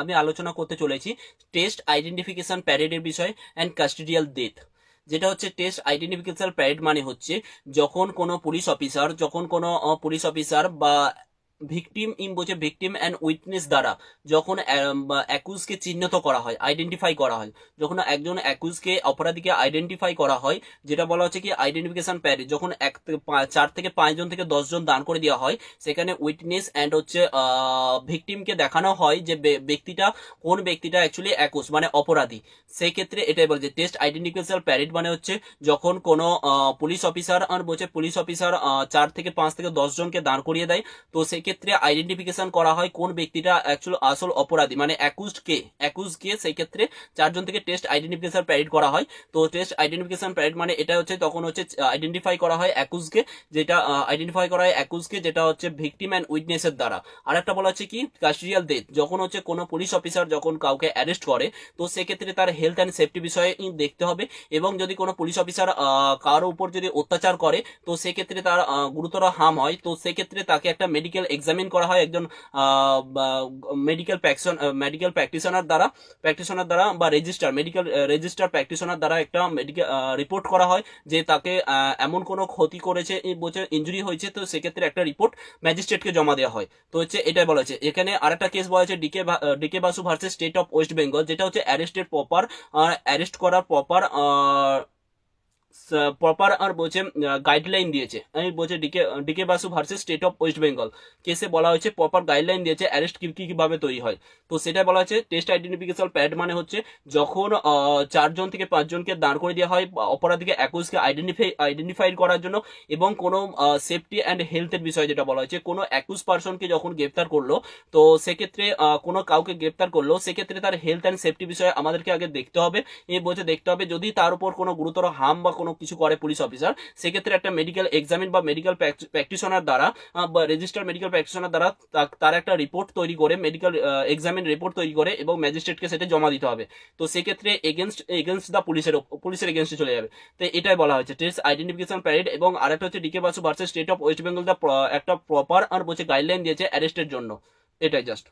আমি আলোচনা করতে চলেছি টেস্ট আইডেন্টিফিকেশন প্যারেডের বিষয় অ্যান্ড কাস্টোডিয়াল ডেথ। যেটা হচ্ছে টেস্ট আইডেন্টিফিকেশন প্যারেড মানে হচ্ছে যখন কোনো পুলিশ অফিসার বা ভিকটিম বোঝে ভিকটিম অ্যান্ড উইটনেস দ্বারা যখন অ্যাকুজকে চিহ্নিত করা হয়, আইডেন্টিফাই করা হয়, যখন একজন অ্যাকুজকে অপরাধীকে আইডেন্টিফাই করা হয়, যেটা বলা হচ্ছে কি আইডেন্টিফিকেশন প্যারেড, যখন 4 থেকে 5 জন থেকে 10 জন দান করে দেওয়া হয়, সেখানে উইটনেস অ্যান্ড হচ্ছে ভিকটিমকে দেখানো হয় যে কোন ব্যক্তিটা অ্যাকচুয়ালি অ্যাকুজ মানে অপরাধী। সেই ক্ষেত্রে এটাই বলছে টেস্ট আইডেন্টিফিকেশন প্যারেড মানে হচ্ছে যখন কোনো পুলিশ অফিসার 4 থেকে 5 থেকে 10 জনকে দাঁড় করিয়ে দেয়, তো সেক্ষেত্রে আইডেন্টিফিকেশন করা হয় কোন ব্যক্তিটা অ্যাকচুয়াল আসল অপরাধী মানে অ্যাকুজকে সেই ক্ষেত্রে 4 জন থেকে টেস্ট আইডেন্টিফিকেশন প্যারেড করা হয়। তো টেস্ট আইডেন্টিফিকেশন প্যারেড মানে এটা হচ্ছে তখন হচ্ছে আইডেন্টিফাই করা হয় অ্যাকুজকে, যেটা হচ্ছে ভিকটিম অ্যান্ড উইটনেসের দ্বারা। আর একটা বলা হচ্ছে কি কাস্টোডিয়াল ডেথ, যখন হচ্ছে কোনো পুলিশ অফিসার যখন কাউকে অ্যারেস্ট করে, তো সেক্ষেত্রে তার হেলথ অ্যান্ড সেফটি বিষয়ে দেখতে হবে, এবং যদি কোনো পুলিশ অফিসার কারোর উপর যদি অত্যাচার করে, তো সেক্ষেত্রে তার গুরুতর হার্ম হয়, তো সেক্ষেত্রে তাকে একটা মেডিকেল এক্সামিন করা হয় একজন মেডিকেল প্র্যাকটিশনার দ্বারা বা রেজিস্টার প্র্যাকটিশনার দ্বারা একটা মেডিকেল রিপোর্ট করা হয় যে তাকে এমন কোনো ক্ষতি করেছে, ইনজুরি হয়েছে, তো সেক্ষেত্রে একটা রিপোর্ট ম্যাজিস্ট্রেটকে জমা দেওয়া হয়। তো হচ্ছে এটাই বলা হয়েছে। এখানে আরেকটা কেস বলা হয়েছে D K Basu versus state of West Bengal, যেটা হচ্ছে অ্যারেস্ট করার প্রপার আর বলছে গাইডলাইন দিয়েছে। আমি বলছে D K Basu versus state of West Bengal কেসে বলা হয়েছে প্রপার গাইডলাইন দিয়েছে অ্যারেস্ট কিভাবে তৈরি হয়। তো সেটাই বলা হয়েছে টেস্ট আইডেন্টিফিকেশন প্যাড মানে হচ্ছে যখন 4 জন থেকে 5 জনকে দাঁড় করে দেওয়া হয় অপরাধীকে অ্যাকুজকে আইডেন্টিফাই করার জন্য, এবং কোনো সেফটি অ্যান্ড হেলথের বিষয় যেটা বলা হয়েছে কোনো অ্যাকুজ পারসনকে যখন গ্রেপ্তার করলো, তো সেক্ষেত্রে কোনো কাউকে গ্রেপ্তার করলো, সেক্ষেত্রে তার হেলথ অ্যান্ড সেফটি বিষয়ে আমাদেরকে আগে দেখতে হবে। দেখতে হবে যদি তার উপর কোনো গুরুতর হার্ম বা কোনো কিছু করে পুলিশ অফিসার, সেক্ষেত্রে একটা মেডিকেল এক্সামিন বা মেডিকেল প্র্যাকটিশনার দ্বারা বা রেজিস্টার মেডিকেল প্র্যাকটিশনার দ্বারা তার একটা রিপোর্ট তৈরি করে, মেডিকেল এক্সামিন রিপোর্ট তৈরি করে, এবং ম্যাজিস্ট্রেটকে সেটা জমা দিতে হবে। তো সেক্ষেত্রে এগেনস্ট দ্য পুলিশের এগেনস্টে চলে যাবে। তো এটাই বলা হয়েছে টেস্ট আইডেন্টিফিকেশন প্যারেড। এবং আরেকটা হচ্ছে D K Basu versus state of West Bengal একটা প্রপার আর বলছে গাইডলাইন দিয়েছে অ্যারেস্টের জন্য। এটাই জাস্ট।